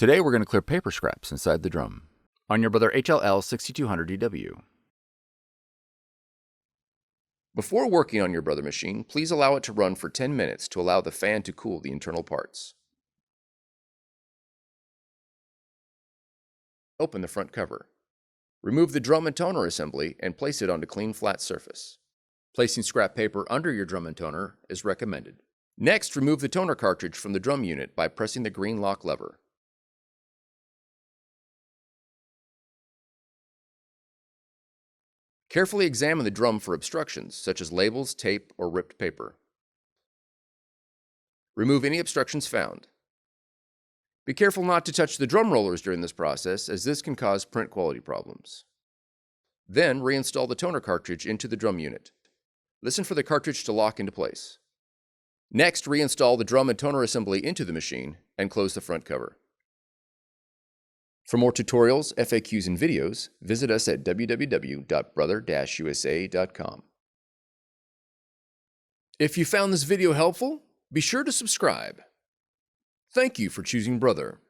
Today we're going to clear paper scraps inside the drum on your Brother HL-L6200DW. Before working on your Brother machine, please allow it to run for 10 minutes to allow the fan to cool the internal parts. Open the front cover. Remove the drum and toner assembly and place it onto clean flat surface. Placing scrap paper under your drum and toner is recommended. Next, remove the toner cartridge from the drum unit by pressing the green lock lever. Carefully examine the drum for obstructions, such as labels, tape, or ripped paper. Remove any obstructions found. Be careful not to touch the drum rollers during this process, as this can cause print quality problems. Then, reinstall the toner cartridge into the drum unit. Listen for the cartridge to lock into place. Next, reinstall the drum and toner assembly into the machine and close the front cover. For more tutorials, FAQs, and videos, visit us at www.brother-usa.com. If you found this video helpful, be sure to subscribe. Thank you for choosing Brother.